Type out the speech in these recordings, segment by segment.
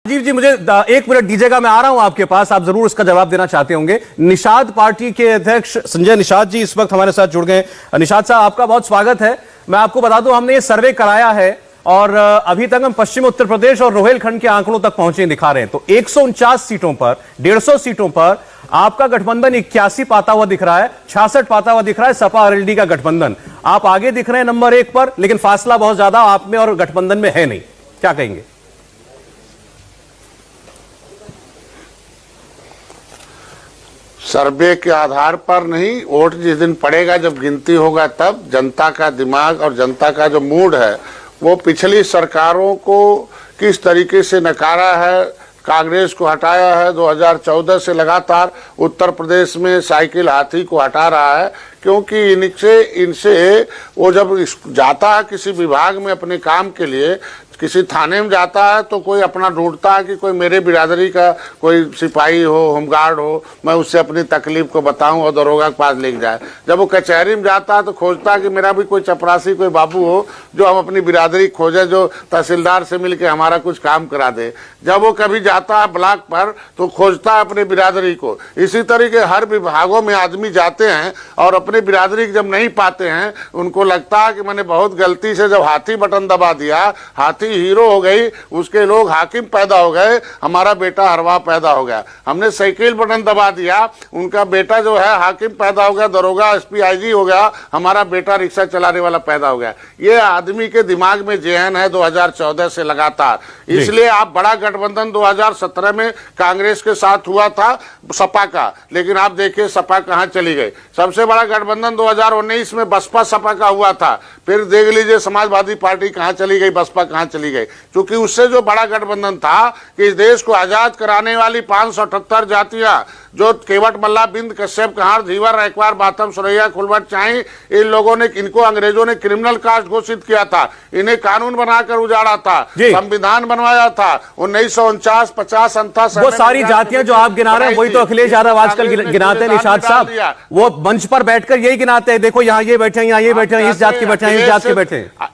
राजीव जी, मुझे एक मिनट दीजिएगा, मैं आ रहा हूं आपके पास, आप जरूर इसका जवाब देना चाहते होंगे। निषाद पार्टी के अध्यक्ष संजय निषाद जी इस वक्त हमारे साथ जुड़ गए। निषाद साहब, आपका बहुत स्वागत है। मैं आपको बता दूं, हमने ये सर्वे कराया है और अभी तक हम पश्चिम उत्तर प्रदेश और रोहिलखंड के आंकड़ों तक पहुंचे दिखा रहे हैं। तो 149 सीटों पर, 150 सीटों पर आपका गठबंधन 81 पाता हुआ दिख रहा है, 66 पाता हुआ दिख रहा है सपा आरएलडी का गठबंधन। आप आगे दिख रहे हैं नंबर 1 पर, लेकिन फासला बहुत ज्यादा आप में और गठबंधन में है नहीं। क्या कहेंगे? सर्वे के आधार पर नहीं, वोट जिस दिन पड़ेगा, जब गिनती होगा, तब जनता का दिमाग और जनता का जो मूड है वो पिछली सरकारों को किस तरीके से नकारा है, कांग्रेस को हटाया है, 2014 से लगातार उत्तर प्रदेश में साइकिल हाथी को हटा रहा है। क्योंकि इनसे वो जब जाता है किसी विभाग में अपने काम के लिए, किसी थाने में जाता है तो कोई अपना ढूंढता है कि कोई मेरे बिरादरी का कोई सिपाही हो, होमगार्ड हो, मैं उससे अपनी तकलीफ को बताऊं और दरोगा के पास लेके जाए। जब वो कचहरी में जाता है तो खोजता है कि मेरा भी कोई चपरासी, कोई बाबू हो जो हम अपनी बिरादरी खोजे, जो तहसीलदार से मिलके हमारा कुछ काम करा दे। जब वो कभी जाता है ब्लॉक पर तो खोजता है अपने बिरादरी को। इसी तरीके हर विभागों में आदमी जाते हैं और अपनी बिरादरी जब नहीं पाते हैं, उनको लगता है कि मैंने बहुत गलती से जब हाथी बटन दबा दिया, हाथी हीरो हो गई, उसके लोग हाकिम पैदा हो गए, हमारा बेटा हरवा पैदा हो गया। हमने साइकिल बटन दबा दिया, उनका बेटा जो है हाकिम पैदा हो गया, दरोगा एसपी आईजी हो गया, हमारा बेटा रिक्शा चलाने वाला पैदा हो गया। ये आदमी के दिमाग में जेहन है 2014 से लगातार। इसलिए आप बड़ा गठबंधन 2017 में कांग्रेस के साथ हुआ था सपा का, लेकिन आप देखिए सपा कहां चली गई। सबसे बड़ा गठबंधन 2019 में बसपा सपा का हुआ था, फिर देख लीजिए समाजवादी पार्टी कहां चली गई, बसपा कहां चली गई। क्योंकि उससे जो बड़ा गठबंधन था कि इस देश को आजाद कराने वाली 578 जातियां, जो केवट मल्ला, बिंद, कश्यप, कहार, धीवर, रैकवार, बाथम, सुरैया, खुलवट, चाही, इन लोगों ने, इनको अंग्रेजों ने क्रिमिनल कास्ट घोषित किया था, इन्हें कानून बनाकर उजाड़ा था, संविधान बनवाया था 1949, 50, 58। वो सारी जातियां जो आप गिना रहे हैं वही तो अखिलेश यादव आजकल गिनाते हैं। निषाद साहब, वो मंच पर बैठकर यही गिनाते हैं, देखो यहाँ ये बैठे हैं, यहाँ ये बैठे हैं, इस जात के बैठे हैं, इस जात के बैठे हैं।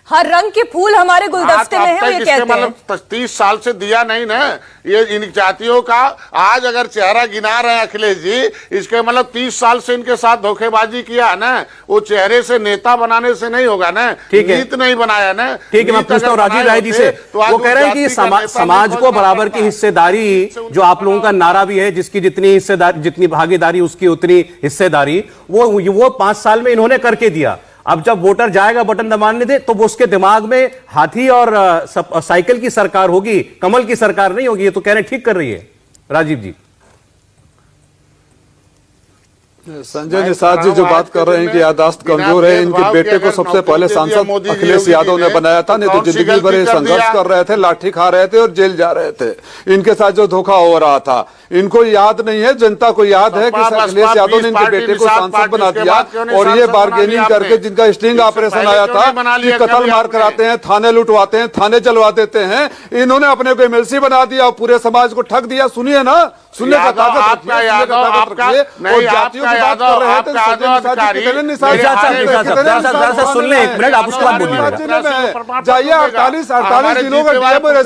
हर रंग के फूल हमारे गुलदस्ते में है, ये कहते हैं। मतलब 30 साल से दिया नहीं ना ये इन जातियों का। आज अगर चेहरा गिना रहे हैं अखिलेश जी, इसके मतलब 30 साल से इनके साथ धोखेबाजी किया है ना। वो चेहरे से नेता बनाने से नहीं होगा ना, नीत नहीं बनाया ना। ठीक है, मैं पूछता हूँ राजीव राय जी से, वो कह रहे हैं कि समाज को बराबर की हिस्सेदारी, जो आप लोगों का नारा भी है, जिसकी जितनी हिस्सेदारी, जितनी भागीदारी उसकी उतनी हिस्सेदारी, वो 5 साल में इन्होंने करके दिया। अब जब वोटर जाएगा बटन दबाने दे तो वो उसके दिमाग में हाथी और साइकिल की सरकार होगी, कमल की सरकार नहीं होगी। ये तो कह रहे ठीक कर रही है राजीव जी। संजय निषाद जी जो बात कर रहे हैं कि याददाश्त कमजोर है, इनके बेटे को सबसे पहले सांसद अखिलेश यादव ने बनाया था, नहीं तो जिंदगी भर संघर्ष कर रहे थे, लाठी खा रहे थे और जेल जा रहे थे। इनके साथ जो धोखा हो रहा था इनको याद नहीं है, जनता को याद है कि अखिलेश यादव ने इनके बेटे को सांसद बना दिया और ये बार्गेनिंग करके जिनका स्टिंग ऑपरेशन आया था कि कत्ल मार कराते हैं, थाने लुटवाते हैं, थाने जलवा देते हैं, इन्होंने अपने को एमएलसी बना दिया और पूरे समाज को ठग दिया। सुनिए ना, सुनने का ताकत रखिए और जातियों की बात कर रहे थे। सुन ले एक मिनट, आप उसके बाद बोलिएगा। जाइए 48 जिलों का डीएम और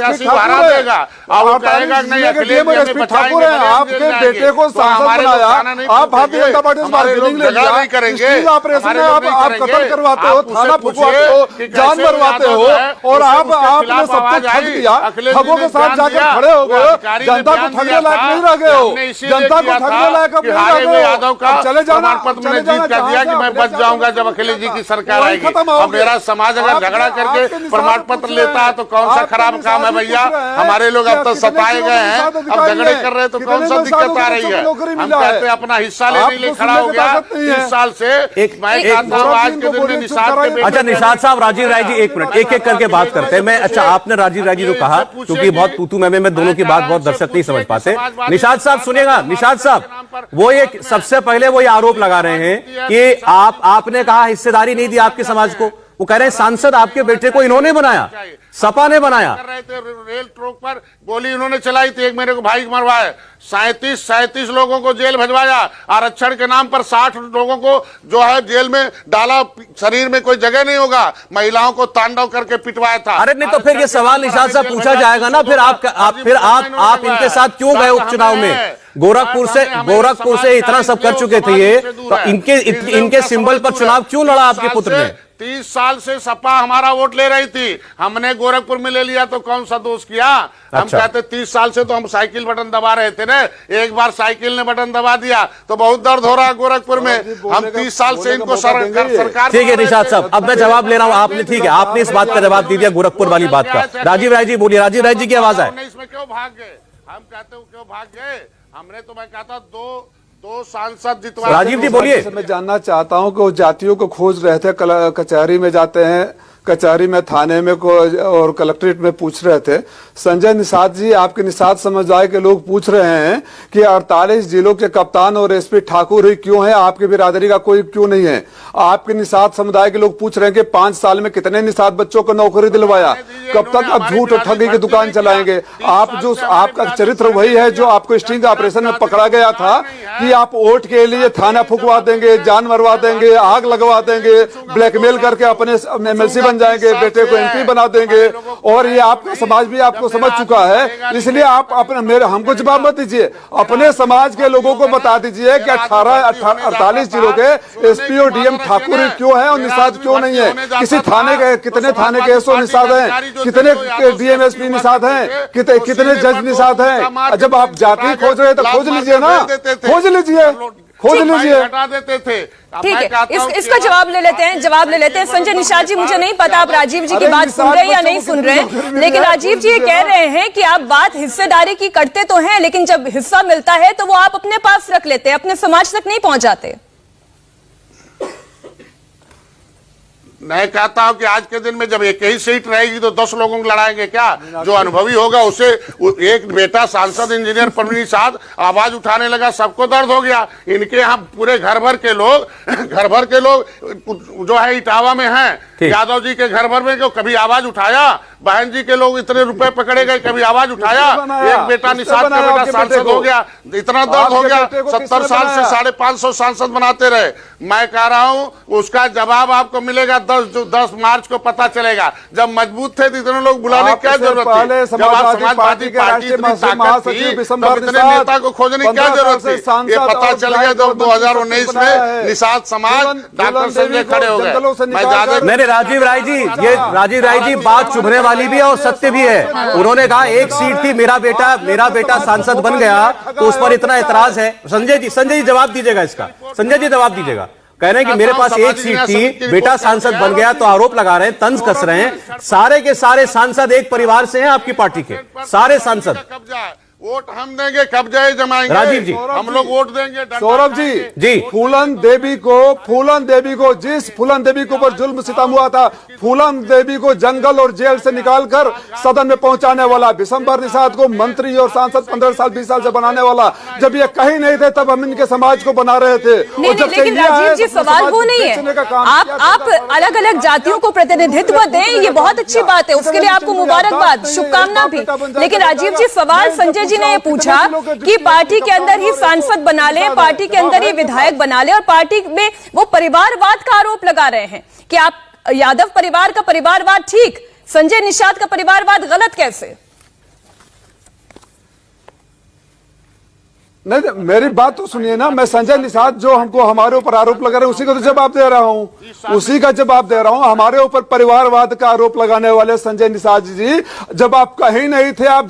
एसपी ठाकुर है, आपके बेटे को सांसद बनाया, आप भारतीय जनता पार्टी से बार्गेनिंग ले लिया, ऑपरेशन में आप कत्ल करवाते हो, थाना फुकवाते हो, जान मरवाते हो और आपने सबको ठग दिया, ठगों के साथ जाकर खड़े हो गए। जनता को ठगने लायक नहीं रह गए हो, जनता को ठगने लायक अब नहीं रह गए हो। चले जाना, चले जाना दिया कि मैं बच जाऊंगा जब अखिलेश जी की सरकार आएगी। अब मेरा समाज अगर झगड़ा करके प्रमाण पत्र लेता है तो कौन सा खराब काम है भैया? हमारे लोग अब तक सताए गए हैं, अब झगड़े कर रहे हैं तो कौन सा दिक्कत आ रही है? हम कहते हैं अपना हिस्सा लेने के लिए खड़ा हो गया 30 साल से। आज के दिन में निषाद के, अच्छा निषाद साहब, राजीव राय जी एक मिनट, एक एक करके बात करते हैं। मैं, अच्छा आपने राजीव राय जी जो कहा, क्योंकि बहुत तू मैं दोनों की बात बहुत दर्शक नहीं समझ पाते। निषाद साहब सुनिएगा, निषाद साहब वो एक सबसे पहले वो आरोप लगा रहे हैं कि आपने कहा हिस्सेदारी नहीं दी आपके समाज को, वो कह रहे हैं सांसद आपके बेटे को इन्होंने बनाया, सपा ने बनाया। कर रहे थे रेल ट्रैक पर गोली इन्होंने चलाई थी, एक मेरे को भाई मरवाए, 37 लोगों को जेल भिजवाया, आरक्षण के नाम पर 60 लोगों को जो है जेल में डाला, शरीर में कोई जगह नहीं होगा, महिलाओं को तांडव करके पिटवाया था। अरे नहीं तो फिर ये सवाल निशाद साहब पूछा जाएगा ना, फिर आप इनके साथ क्यों गए उपचुनाव में? गोरखपुर से इतना सब कर चुके थे ये, तो इनके सिंबल पर चुनाव क्यों लड़ा आपके पुत्र ने? 30 साल से सपा हमारा वोट ले रही थी, हमने गोरखपुर में ले लिया तो कौन सा दोष किया? हम कहते 30 साल से तो हम साइकिल बटन दबा रहे थे ना, एक बार साइकिल ने बटन दबा दिया तो बहुत दर्द हो रहा है गोरखपुर में। हम 30 साल से इनको सरकार। ठीक है निशाद साहब, अब मैं जवाब ले रहा हूं, आपने ठीक है, आपने इस बात का जवाब दे दिया गोरखपुर वाली बात का। राजीव राय जी बोलिए, राजीव राय जी की आवाज है। इसमें क्यों भाग गए? हम कहते क्यों भाग गए? हमने तो मैं कहता दो सांसद जितवा। राजीव जी बोलिए। मैं जानना चाहता हूं कि वो जातियों को खोज रहे थे, कचहरी में जाते हैं, कचहरी में, थाने में और कलेक्ट्रेट में पूछ रहे थे। संजय निषाद जी, आपके निषाद समुदाय के लोग पूछ रहे हैं कि 48 जिलों के कप्तान और एसपी ठाकुर ही क्यों है, आपकी बिरादरी का कोई क्यों नहीं है? आपके निषाद समुदाय के लोग पूछ रहे हैं कि 5 साल में कितने निषाद बच्चों को नौकरी दिलवाया? कब तक आप झूठ और ठगी की दुकान चलाएंगे? आपका चरित्र वही है जो आपको स्टिंग ऑपरेशन में पकड़ा गया था कि आप वोट के लिए थाना फुकवा देंगे, जान मरवा देंगे, आग लगवा देंगे, ब्लैकमेल करके अपने एमएलसी बन जाएंगे, बेटे को एमपी बना देंगे, और ये आपका समाज भी आपको समझ चुका है। इसलिए आप अपने हमको जवाब मत दीजिए, अपने समाज के लोगों को बता दीजिए कि 48 जिलों के एसपी और डीएम ठाकुर क्यों है और निषाद क्यों नहीं है? किसी थाने के कितने थाने के एसओ निषाद हैं, कितने डीएम एसपी निषाद हैं, कितने जज निषाद हैं? जब आप जाति खोज रहे हैं तो खोज लीजिए ना, खोज लीजिए। हटा देते थे। ठीक है, इसका जवाब ले लेते हैं। संजय निषाद जी, मुझे नहीं पता आप राजीव जी की बात सुन रहे हैं या नहीं सुन रहे हैं, लेकिन राजीव जी ये कह रहे हैं कि आप बात हिस्सेदारी की करते तो हैं, लेकिन जब हिस्सा मिलता है तो वो आप अपने पास रख लेते हैं, अपने समाज तक नहीं पहुंचाते। मैं कहता हूं कि आज के दिन में जब एक ही सीट रहेगी तो 10 लोगों को लड़ाएंगे क्या? जो अनुभवी होगा उसे, एक बेटा सांसद इंजीनियर परवीन निषाद आवाज उठाने लगा, सबको दर्द हो गया। इनके यहाँ पूरे घर भर के लोग जो है इटावा में हैं, यादव जी के घर भर में क्यों कभी आवाज उठाया? बहन जी के लोग इतने रुपए पकड़े गए, कभी आवाज उठाया? एक बेटा निषाद का बेटा सांसद हो गया, इतना दर्द हो गया। 70 साल से 550 सांसद बनाते रहे। मैं कह रहा हूं उसका जवाब आपको मिलेगा 10 मार्च को पता चलेगा। जब मजबूत थे तो इतने लोग बुलाने की क्या जरूरत थी? जब आप समाजवादी पार्टी इतनी ताकत थी तब इतने नेता को खोजने की क्या जरूरत थी? ये पता चल गया जब 2019 में निषाद समाज डॉक्टर संजय खड़े हो गए। मैं ज्यादा राजीव राय जी, ये राजीव राय जी बात चुभने वाली भी है और सत्य भी है। उन्होंने कहा एक सीट थी, मेरा बेटा सांसद बन गया, तो उस पर इतना एतराज है। संजय जी जवाब दीजिएगा इसका। संजय जी जवाब दीजिएगा। कह रहे हैं कि मेरे पास एक सीट थी, बेटा सांसद बन गया, तो आरोप लगा रहे हैं, तंज कस रहे हैं। सारे के सारे सांसद एक परिवार से हैं आपकी पार्टी के, सारे सांसद। वोट हम देंगे, कब्जा जमाएंगे। राजीव जी, हम लोग वोट देंगे। सौरभ जी, फूलन देवी को जिस फूलन देवी के ऊपर जुल्म सितम हुआ था, फूलन देवी को जंगल और जेल से निकालकर सदन में पहुंचाने वाला, विशंबर निषाद को मंत्री और सांसद 15 साल 20 साल से बनाने वाला, जब ये कहीं नहीं थे तब हम इनके समाज को बना रहे थे। लेकिन राजीव जी, सवाल वो नहीं है, आप अलग अलग जातियों को प्रतिनिधित्व दें, ये बहुत अच्छी बात है, उसके लिए आपको मुबारकबाद, शुभकामना भी। लेकिन राजीव जी, सवाल संजय जी ने ये पूछा कि पार्टी के अंदर ही सांसद बना ले, पार्टी के अंदर ही विधायक बना ले, और पार्टी में वो परिवारवाद का आरोप लगा रहे हैं कि आप यादव परिवार का परिवारवाद ठीक, संजय निषाद का परिवारवाद गलत कैसे? नहीं, मेरी बात तो सुनिए ना। मैं संजय निषाद जो हमको हमारे ऊपर आरोप लगा रहे हैं उसी का तो जवाब दे रहा हूं, हमारे ऊपर परिवारवाद का आरोप लगाने वाले संजय निषाद जी, जब आप कहीं नहीं थे, आप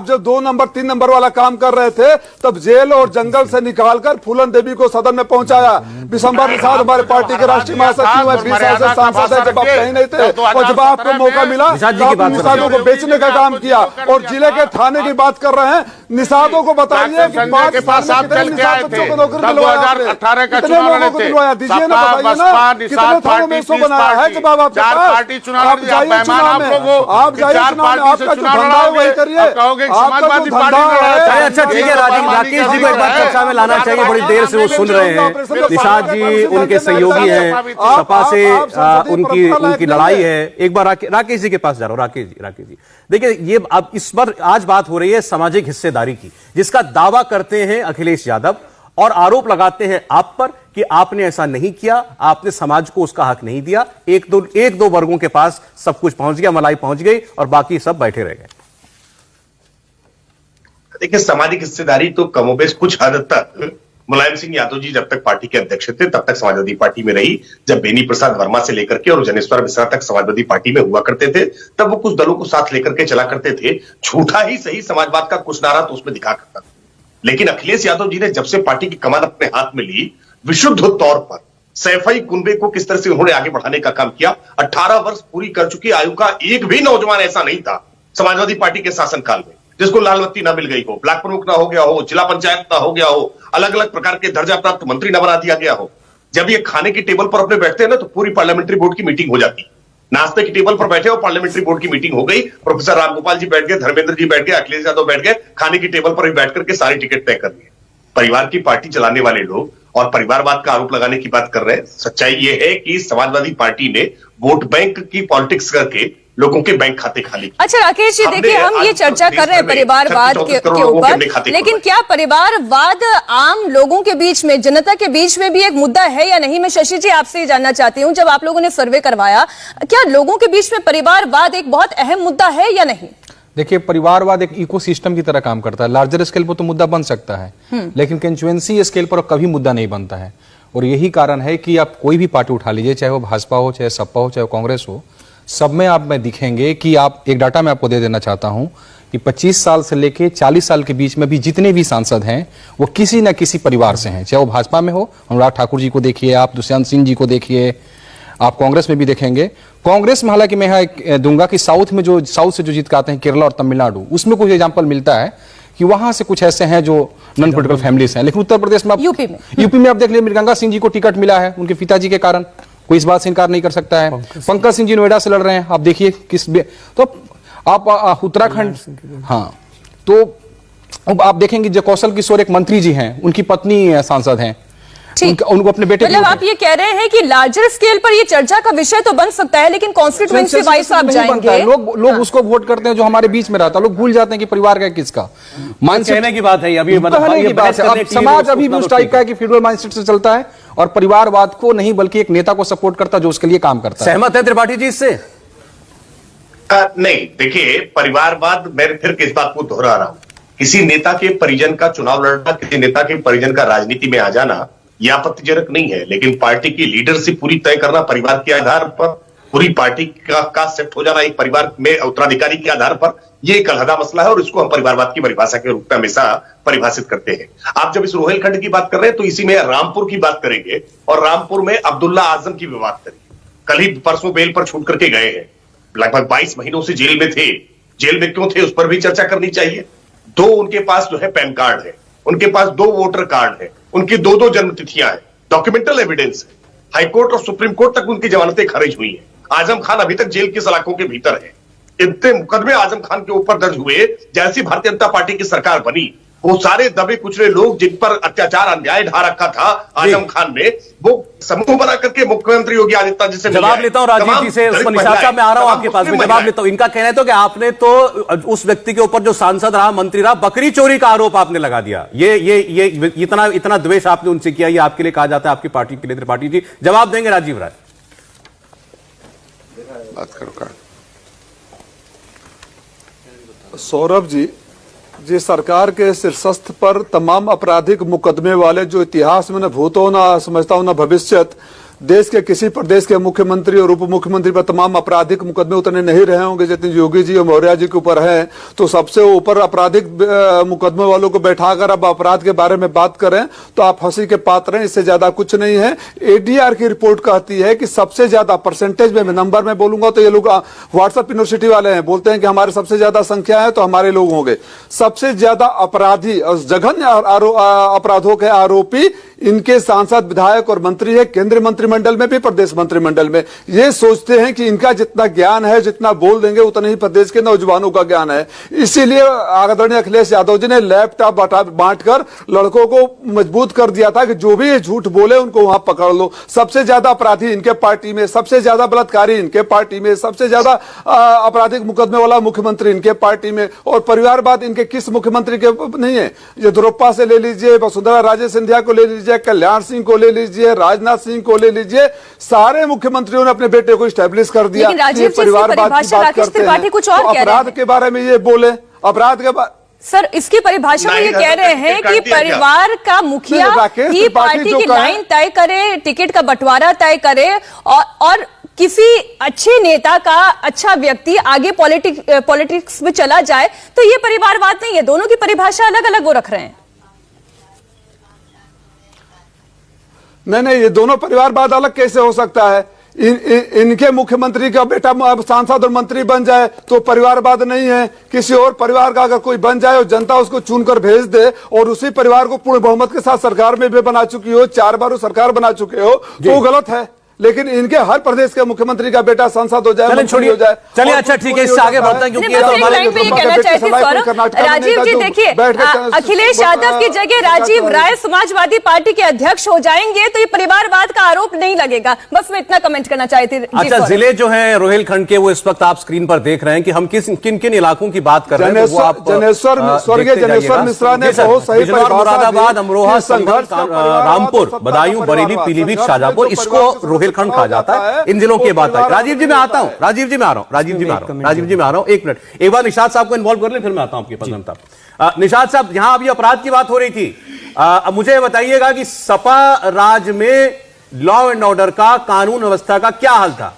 जब 2 नंबर 3 नंबर वाला काम कर रहे थे, तब जेल और जंगल से निकालकर फूलन देवी को सदन में पहुंचाया। विशंबर निषाद हमारे पार्टी के राष्ट्रीय महासचिव है, 20 साल से सांसद है। जब आप कहीं नहीं थे और जब आपको मौका मिला तो निषादों को बेचने का काम किया। और जिले के थाने की बात कर रहे हैं, निषादों को बताइए कि संजय 5 के पास साल आप में चल कितने के आए निषाद थे, बच्चों को नौकरी तब दिलवाया आपने? 2018 का कितने चुनाव लोगों लड़े को थे। दिलवाया? दीजिए ना, सपा, बताइए बसपा, ना, निषाद कितने थानों में पार्टी, इसको पीस बनाया है? पार्टी, जवाब आपके 4 पास। पार्टी चुनाव आप लड़ी, आप जाइए बेईमान चुनाव आप में, लोगों आप जाइए 4 चुनाव में, पार्टी आपका से जो चुनाव धंधा है लड़ाओगे, वही करिए। अब कहोगे कि आपका समाजवादी जो पार्टी धंधा ने लड़ा था। है, अच्छा ठीक है राकेश जी को एक बार चर्चा में लाना चाहिए, बड़ी देर से वो सुन रहे हैं। निषाद जी उनके सहयोगी हैं, सपा से उनकी लड़ाई है। एक बार राकेश जी के पास जा रहा हूं। राकेश जी देखिए, ये अब इस बार आज बात हो रही है सामाजिक हिस्सेदारी की, जिसका दावा करते हैं अखिलेश यादव और आरोप लगाते हैं आप पर कि आपने ऐसा नहीं किया, आपने समाज को उसका हक नहीं दिया। एक दो वर्गों के पास सब कुछ पहुंच गया, मलाई पहुंच गई और बाकी सब बैठे रह गए। देखिए, सामाजिक हिस्सेदारी तो कमोबेश कुछ हद तक मुलायम सिंह यादव जी जब तक पार्टी के अध्यक्ष थे तब तक समाजवादी पार्टी में रही। जब बेनी प्रसाद वर्मा से लेकर के और जनेश्वर मिश्रा तक समाजवादी पार्टी में हुआ करते थे, तब वो कुछ दलों को साथ लेकर के चला करते थे। झूठा ही सही समाजवाद का कुछ नारा तो उसमें दिखा करता था। लेकिन अखिलेश यादव जी ने जब से पार्टी की कमान अपने हाथ में ली, विशुद्ध तौर पर सैफई कुनबे को किस तरह से उन्होंने आगे बढ़ाने का काम किया। 18 वर्ष पूरी कर चुकी आयु का एक भी नौजवान ऐसा नहीं था समाजवादी पार्टी के शासनकाल में जिसको लाल बत्ती ना मिल गई हो, ब्लॉक प्रमुख ना हो गया हो, जिला पंचायत ना हो गया हो, अलग अलग प्रकार के दर्जा प्राप्त मंत्री न बना दिया गया हो। जब ये खाने की टेबल पर अपने बैठते हैं ना, तो पूरी पार्लियामेंट्री बोर्ड की मीटिंग हो जाती। नाश्ते की टेबल पर बैठे हो, पार्लियामेंट्री बोर्ड की मीटिंग हो गई, प्रोफेसर रामगोपाल जी बैठ गए, धर्मेंद्र जी बैठ गए, अखिलेश यादव बैठ गए, खाने की टेबल पर भी बैठ करके सारी टिकट तय कर दिए। परिवार की पार्टी चलाने वाले लोग और परिवारवाद का आरोप लगाने की बात कर रहे हैं। सच्चाई यह है कि समाजवादी पार्टी ने वोट बैंक की पॉलिटिक्स करके लोगों के बैंक खाते खाली। अच्छा राकेश जी, देखिए हम ये चर्चा कर रहे हैं परिवारवाद के ऊपर, लेकिन क्या परिवारवाद आम लोगों के बीच में, जनता के बीच में भी एक मुद्दा है या नहीं? मैं शशि जी आपसे ही जानना चाहती हूँ, जब आप लोगों ने सर्वे करवाया, क्या लोगों के बीच में परिवारवाद एक बहुत अहम मुद्दा है या नहीं? देखिए, परिवारवाद एक इकोसिस्टम की तरह काम करता है। लार्जर स्केल पर तो मुद्दा बन सकता है, लेकिन कंस्टिट्यूएंसी स्केल पर कभी मुद्दा नहीं बनता है। और यही कारण है कि आप कोई भी पार्टी उठा लीजिए, चाहे वो भाजपा हो, चाहे सपा हो, चाहे कांग्रेस हो, सब में आप में दिखेंगे कि आप एक डाटा मैं आपको दे देना चाहता हूं कि 25 साल से लेके 40 साल के बीच में भी जितने भी सांसद हैं वो किसी न किसी परिवार से हैं। चाहे वो भाजपा में हो, अनुराग ठाकुर जी को देखिए, आप दुष्यंत सिंह जी को देखिए, आप कांग्रेस में भी देखेंगे। कांग्रेस में हालांकि मैं यहाँ दूंगा कि साउथ से जो जीत के आते हैं, केरला और तमिलनाडु, उसमें कुछ एग्जाम्पल मिलता है कि वहां से कुछ ऐसे हैं जो नॉन पॉलिटिकल फैमिलीज हैं। लेकिन उत्तर प्रदेश में, यूपी में आप देख लीजिए, मृगंगा सिंह जी को टिकट मिला है उनके पिताजी के कारण, कोई इस बात से इनकार नहीं कर सकता है। पंकज सिंह जी नोएडा से लड़ रहे हैं, आप देखिए तो आप उत्तराखंड, हाँ, तो आप देखेंगे जो कौशल किशोर एक मंत्री जी हैं, उनकी पत्नी सांसद हैं, उनको अपने बेटे, मतलब आप ये कह रहे हैं कि लार्जर स्केल पर ये चर्चा का विषय तो बन सकता है, लेकिन कॉन्स्टिट्यूएंसी वाइज आप जाएंगे, लोग उसको वोट करते हैं जो हमारे बीच में रहता है। लोग भूल जाते हैं कि परिवार का किसका माइंडसेट, कहने की बात है अभी, समाज अभी भी उस टाइप का है कि फ्यूडल माइंडसेट से चलता है और परिवारवाद को नहीं बल्कि एक नेता को सपोर्ट करता है जो उसके लिए काम करता है। सहमत है त्रिपाठी जी इससे? नहीं, देखिए, परिवारवाद, मैं फिर किस बात को दोहरा रहा हूं, किसी नेता के परिजन का चुनाव लड़ना, किसी नेता के परिजन का राजनीति में आ जाना यह आपत्तिजनक नहीं है, लेकिन पार्टी की लीडरशिप पूरी तय करना परिवार के आधार पर, पूरी पार्टी का सेट हो जाना एक परिवार में उत्तराधिकारी के आधार पर, यह एक अलहदा मसला है और इसको हम परिवारवाद की परिभाषा के रूप में हमेशा परिभाषित करते हैं। आप जब इस रोहिलखंड की बात कर रहे हैं तो इसी में रामपुर की बात करेंगे और रामपुर में अब्दुल्ला आजम की भी बात करेंगे। कल ही परसों बेल पर छूट करके गए हैं, लगभग 22 महीनों से जेल में थे। जेल में क्यों थे उस पर भी चर्चा करनी चाहिए। 2 उनके पास जो है पैन कार्ड है, उनके पास 2 वोटर कार्ड है, उनकी 2 जन्म तिथियां हैं, डॉक्यूमेंटल एविडेंस है, हाईकोर्ट और सुप्रीम कोर्ट तक उनकी जमानतें खारिज हुई हैं। आजम खान अभी तक जेल की सलाखों के भीतर है। इतने मुकदमे आजम खान के ऊपर दर्ज हुए, जैसी भारतीय जनता पार्टी की सरकार बनी, वो सारे दबे कुचले लोग जिन पर अत्याचार अन्याय ढा रखा था आजम खान ने, वो समूह बना करके मुख्यमंत्री योगी आदित्यनाथ जी से जवाब लेता हूं राजीव जी से, निषाद साहब मैं आ रहा हूं आपके पास में, जवाब लेता हूं। इनका कहना है तो कि आपने तो उस व्यक्ति के ऊपर जो सांसद रहा, मंत्री रहा, बकरी चोरी का आरोप आपने लगा दिया। ये इतना द्वेष आपने उनसे किया, ये आपके लिए कहा जाता है, आपकी पार्टी के लिए। त्रिपाठी जी जवाब देंगे? राजीव राय बात करो। सौरभ जी, जिस सरकार के शीर्षस्थ पर तमाम आपराधिक मुकदमे वाले जो इतिहास में न भूतो न समझता हूं न भविष्यत, देश के किसी प्रदेश के मुख्यमंत्री और उप मुख्यमंत्री पर तमाम आपराधिक मुकदमे उतने नहीं रहे होंगे जितने योगी जी और मौर्य जी के ऊपर है। तो सबसे ऊपर आपराधिक मुकदमे वालों को बैठाकर अब अपराध के बारे में बात करें तो आप हंसी के पात्र हैं, इससे ज्यादा कुछ नहीं है। एडीआर की रिपोर्ट कहती है कि सबसे ज्यादा परसेंटेज में नंबर में बोलूंगा तो ये लोग व्हाट्सएप यूनिवर्सिटी वाले हैं, बोलते हैं कि हमारे सबसे ज्यादा संख्या है तो हमारे लोग होंगे। सबसे ज्यादा अपराधी और जघन्य अपराधों के आरोपी इनके सांसद, विधायक और मंत्री है, केंद्रीय मंत्रिमंडल में भी, प्रदेश मंत्रिमंडल में। ये सोचते हैं कि इनका जितना ज्ञान है, जितना बोल देंगे उतना ही प्रदेश के नौजवानों का ज्ञान है। इसीलिए आदरणीय अखिलेश यादव जी ने लैपटॉप बांटकर लड़कों को मजबूत कर दिया था कि जो भी ये झूठ बोले उनको वहां पकड़ लो। सबसे ज्यादा अपराधी इनके पार्टी में, सबसे ज्यादा बलात्कारी इनके पार्टी में, सबसे ज्यादा आपराधिक मुकदमे वाला मुख्यमंत्री इनके पार्टी में। और परिवारवाद इनके किस मुख्यमंत्री के नहीं है? येदियुरप्पा से ले लीजिए, वसुंधरा राजे सिंधिया को ले लीजिए, कल्याण सिंह को ले लीजिए, राजनाथ सिंह को ले लीजिए, सारे मुख्यमंत्रियों ने अपने बेटे को स्टैब्लिश कर दिया। परिवारवाद की बात करते हैं तो अपराध के बारे में ये बोले, अपराध के सर इसकी परिभाषा में ये कह रहे हैं कि परिवार का मुखिया ही पार्टी की लाइन तय करे, टिकट का बंटवारा तय करे और किसी अच्छे नेता का अच्छा व्यक्ति आगे पॉलिटिक्स में चला जाए तो ये परिवारवाद नहीं है। दोनों की परिभाषा अलग अलग वो रख रहे हैं। नहीं, ये दोनों परिवारवाद अलग कैसे हो सकता है? इनके मुख्यमंत्री का बेटा सांसद और मंत्री बन जाए तो परिवारवाद नहीं है। किसी और परिवार का अगर कोई बन जाए और जनता उसको चुनकर भेज दे और उसी परिवार को पूर्ण बहुमत के साथ सरकार में भी बना चुकी हो, 4 बार सरकार बना चुके हो, तो वो गलत है। लेकिन इनके हर प्रदेश के मुख्यमंत्री का बेटा सांसद हो जाए, मंत्री हो जाए, चलिए अच्छा ठीक है, इससे आगे बढ़ते हैं क्योंकि राजीव जी देखिए, अखिलेश यादव की जगह राजीव राय समाजवादी पार्टी के अध्यक्ष हो जाएंगे तो ये परिवारवाद का आरोप नहीं लगेगा। बस मैं इतना कमेंट करना चाहती थी। अच्छा, जिले जो है रोहिलखंड के वो इस वक्त आप स्क्रीन पर देख रहे हैं कि हम किन किन इलाकों की बात कर रहे हैं। स्वर्गीय जनेश्वर मिश्रा ने बहुत सही परिभाषा, मुरादाबाद, अमरोहा, रामपुर, बदायूं, बरेली, पीलीभीत, शाजापुर, इसको रोहिलखंड कहा जाता है। इन जिलों की बात है। राजीव जी मैं आता हूं, राजीव जी मैं आ रहा हूं, एक मिनट, एक बार निशाद साहब को इन्वॉल्व कर ले, फिर मैं आता हूं आपके पास। निशाद साहब, यहां अभी अपराध की बात हो रही थी, मुझे बताइएगा कि सपा राज में लॉ एंड ऑर्डर का, कानून व्यवस्था का क्या हाल था?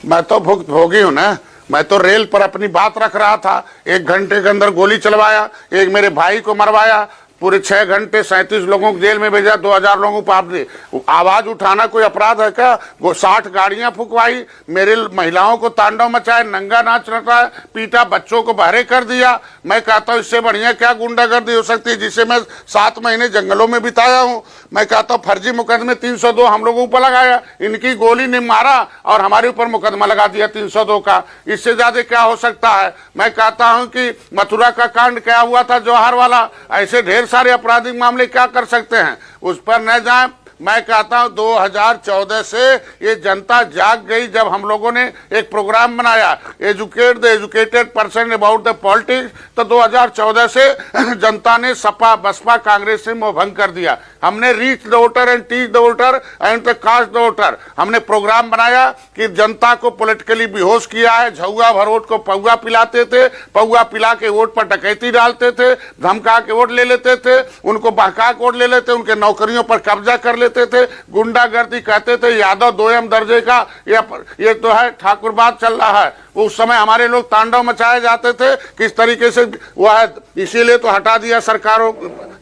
मैं तो भुक्तभोगी हूं ना। मैं तो रेल पर अपनी बात रख रहा था, 1 घंटे के अंदर गोली चलवाया, एक मेरे भाई को मरवाया, पूरे 6 घंटे 37 लोगों को जेल में भेजा, 2000 लोगों को आपने आवाज उठाना कोई अपराध है क्या? वो 60 गाड़ियां फुकवाई, मेरे महिलाओं को तांडव मचाए, नंगा नाच रटा, पीटा, बच्चों को बहरे कर दिया। मैं कहता हूं इससे बढ़िया क्या गुंडागर्दी हो सकती है जिसे मैं 7 महीने जंगलों में बिताया हूं। मैं कहता हूं फर्जी मुकदमे 302 हम लोगों ऊपर लगाया, इनकी गोली ने मारा और हमारे ऊपर मुकदमा लगा दिया 302 का। इससे ज्यादा क्या हो सकता है? मैं कहता हूं कि मथुरा का कांड क्या हुआ था, जौहर वाला, ऐसे ढेर सारे आपराधिक मामले क्या कर सकते हैं, उस पर न जाए। मैं कहता हूं 2014 से ये जनता जाग गई जब हम लोगों ने एक प्रोग्राम बनाया, educate the educated person about the politics. तो 2014 से जनता ने सपा, बसपा, कांग्रेस से मोहभंग कर दिया। हमने reach the voter and teach the voter and the cast the voter, हमने प्रोग्राम बनाया कि जनता को पॉलिटिकली बेहोश किया है। झुआ भर वोट को पौआ पिलाते थे, पौआ पिला के वोट पर डकैती डालते थे, धमका के वोट ले लेते थे, उनको बहका के वोट ले लेते, उनके नौकरियों पर कब्जा कर लेते थे, गुंडागर्दी कहते थे, यादव 2M दर्जे का ये तो है, ठाकुरवाद चल रहा है। उस समय हमारे लोग तांडव मचाए जाते थे, किस तरीके से वो है। इसीलिए तो हटा दिया सरकारों,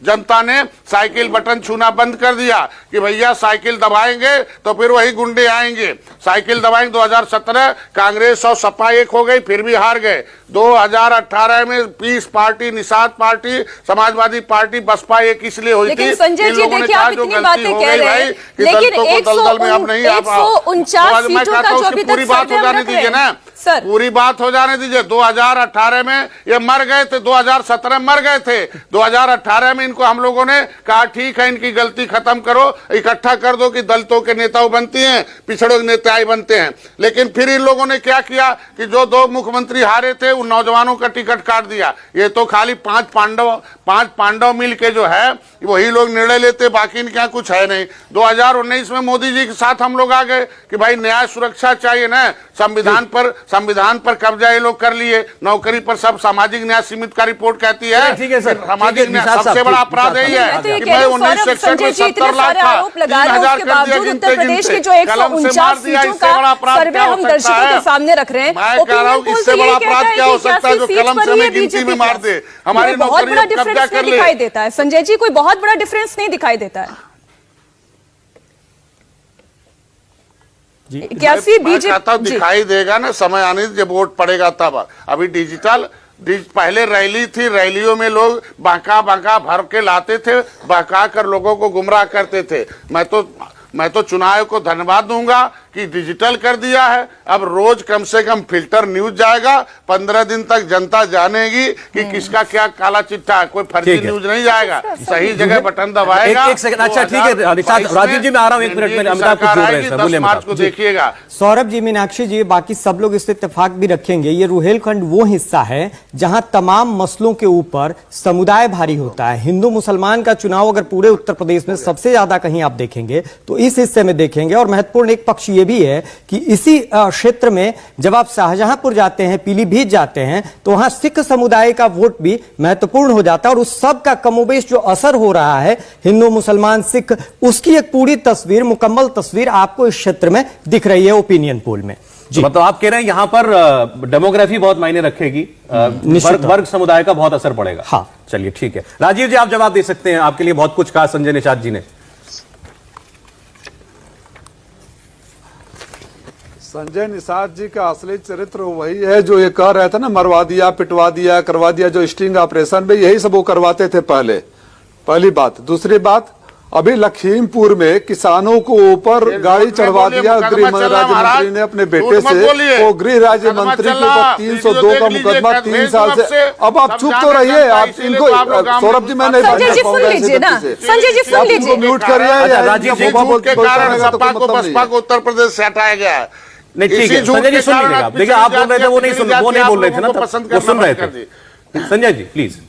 जनता ने साइकिल बटन छूना बंद कर दिया कि भैया साइकिल दबाएंगे तो फिर वही गुंडे आएंगे। साइकिल दबाएंगे। 2017 कांग्रेस और सपा एक हो गई, फिर भी हार गए। 2018 में peace party, Nishad party, Samajwadi party, BSP एक इसलिए हुई थी, संजय जी देखिए आप इतनी बातें कह रहे हैं, लेकिन 149 सीटों का जो अभी तक पूरी बात हो जाने दीजिए ना सर, पूरी बात हो जाने दीजिए। 2018 में ये मर गए थे, 2017 में मर गए थे। 2018 में इनको हम लोगों ने कहा ठीक है, इनकी गलती खत्म करो, इकट्ठा कर दो कि दलितों के नेताओं बनती हैं, पिछड़ों के नेताएं बनते हैं। लेकिन फिर इन लोगों ने क्या किया कि जो 2 मुख्यमंत्री हारे थे उन नौजवानों का टिकट काट दिया। ये तो खाली 5 पांडव मिल के जो है वही लोग निर्णय लेते, बाकी इनके यहाँ कुछ है नहीं। 2019 में मोदी जी के साथ हम लोग आ गए कि भाई न्याय सुरक्षा चाहिए ना, संविधान पर संविधान पर कब्जा ये लोग कर लिए, नौकरी पर सब सामाजिक न्याय सीमित का रिपोर्ट कहती है। ठीक है सर, सामाजिक न्याय सबसे बड़ा अपराध यही है कि मैं 1961 में 70 लाख था, 3000 कर दिया गिनते गिनते, कलम से मार दिया। इससे बड़ा अपराध क्या हो सकता है? सामने रख रहे हैं। मैं कह रहा हूँ इससे बड़ा अपराध क्या हो सकता है जो कलम से हमें गिनती में मार दे, हमारी नौकरी कब्जा कर ले। दिखाई देता है संजय जी, कोई बहुत बड़ा डिफरेंस नहीं दिखाई देता है। कैसी बीजेपी दिखाई देगा ना, समय आने जब वोट पड़ेगा तब। अभी डिजिटल पहले रैली थी, रैलियों में लोग बांका बांका भर के लाते थे, बहका कर लोगों को गुमराह करते थे। मैं तो चुनाव को धन्यवाद दूंगा कि डिजिटल कर दिया है। अब रोज कम से कम फिल्टर न्यूज जाएगा, 15 दिन तक जनता जानेगी कि किसका क्या काला चिट्ठा है। कोई फर्जी न्यूज नहीं जाएगा, सही जगह बटन दबाएगा। एक सेकंड, अच्छा ठीक है राजीव जी, मैं आ रहा हूं 1 मिनट में। अमिताभ कुछ जोड़ रहे हैं, बोलिए मार्च को देखिएगा। सौरभ जी, मीनाक्षी जी, बाकी सब लोग इससे इत्तेफाक भी रखेंगे। ये रुहेलखंड वो हिस्सा है जहां तमाम मसलों के ऊपर समुदाय भारी होता है। हिंदू मुसलमान का चुनाव अगर पूरे उत्तर प्रदेश में सबसे ज्यादा कहीं आप देखेंगे तो इस हिस्से में देखेंगे। और महत्वपूर्ण एक पक्ष ये भी है कि इसी क्षेत्र में जब आप शाहजहांपुर जाते हैं, पीलीभीत जाते हैं, तो वहां सिख समुदाय का वोट भी महत्वपूर्ण हो जाता है। और उस सब का कमोबेश जो असर हो रहा है हिंदू मुसलमान सिख, उसकी एक पूरी तस्वीर, मुकम्मल तस्वीर आपको इस क्षेत्र में दिख रही है ओपिनियन पोल में। जी, मतलब आप कह रहे हैं यहां पर डेमोग्राफी बहुत मायने रखेगी, वर्ग समुदाय का बहुत असर पड़ेगा। हाँ, चलिए ठीक है। राजीव जी, आप जवाब दे सकते हैं, आपके लिए बहुत कुछ कहा संजय निषाद जी ने। संजय निषाद जी का असली चरित्र वही है जो ये कह रहे थे ना, मरवा दिया, पिटवा दिया, करवा दिया, जो स्टिंग ऑपरेशन में यही सब वो करवाते थे पहली बात। दूसरी बात, अभी लखीमपुर में किसानों को ऊपर गाड़ी चढ़वा दिया गृह राज्य मंत्री ने अपने बेटे से। वो गृह राज्य मंत्री के ऊपर 302 का मुकदमा 3 साल से। अब आप चुप तो रहिए, आप इनको सौरभ जी, मैं नहीं संजय जी सुन लीजिए ना, संजय जी सुन लीजिए, म्यूट करिए। राजीव जी, बसपा को उत्तर प्रदेश से हटाया गया है। नहीं ठीक है संजय जी, सुन लीजिएगा। देखिए आप बोल रहे थे, वो नहीं बोल रहे थे ना, वो सुन रहे थे। संजय जी प्लीज,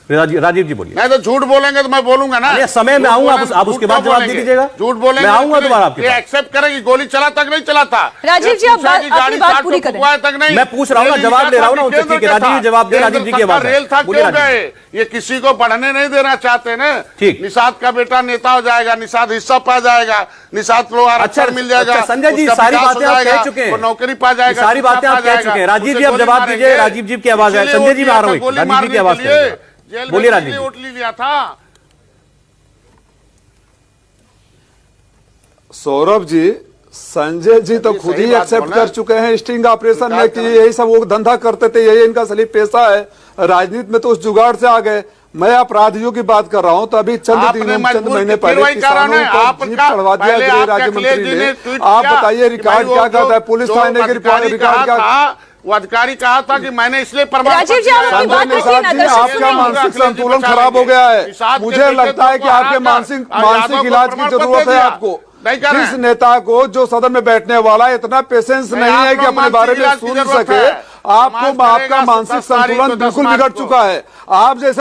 राजीव जी बोलिए। नहीं तो झूठ बोलेंगे तो मैं बोलूंगा ना, समय में आऊंगा, आप उसके बाद जवाब दे दीजिएगा। झूठ बोलेंगे, मैं आऊंगा दोबारा आपके पास। एक्सेप्ट करेंगे, गोली चला तक नहीं चला था। राजीव जी, आप अपनी बात पूरी करें। मैं पूछ रहा हूँ ना, जवाब दे रहा हूँ ना। ठीक है, राजीव जी जवाब दे, राजीव जी की आवाज रेल था क्यों गए? ये किसी को बढ़ने नहीं देना चाहते ना। ठीक, निषाद का बेटा नेता हो जाएगा, निषाद हिस्सा पा जाएगा, निषाद को अच्छा मिल जाएगा। संजय जी, सारी बातें आप कह चुके हैं, नौकरी पा जाएगा, सारी बातें आप कह चुके हैं। राजीव जी आप जवाब दीजिए, राजीव जी की आवाज है। संजय जी मैं आ रहा हूँ, राजीव जी की आवाज बोलिए। राजीव जी, वोट लिया था। सौरभ जी, संजय जी तो खुद ही एक्सेप्ट कर चुके हैं स्टिंग ऑपरेशन में कि यही सब वो धंधा करते थे, यही इनका असली पेशा है। राजनीति में तो उस जुगाड़ से आ गए। मैं अपराधियों की बात कर रहा हूं, तो अभी चंद महीने पहले किसानों पर जीप चढ़वा दिया गृह राज्य मंत्री ने। आप बताइए रिकॉर्ड क्या कहता है, पुलिस थाने के रिकॉर्ड क्या? वो अधिकारी कहा था कि मैंने इसलिए राजीव जी, आपका मानसिक संतुलन खराब हो गया है। मुझे लगता है कि आपके मानसिक इलाज की जरूरत है आपको। जिस नेता को जो सदन में बैठने वाला इतना पेशेंस नहीं है कि अपने बारे में सुन सके, आपका मानसिक संतुलन बिल्कुल बिगड़ चुका है। आप जैसे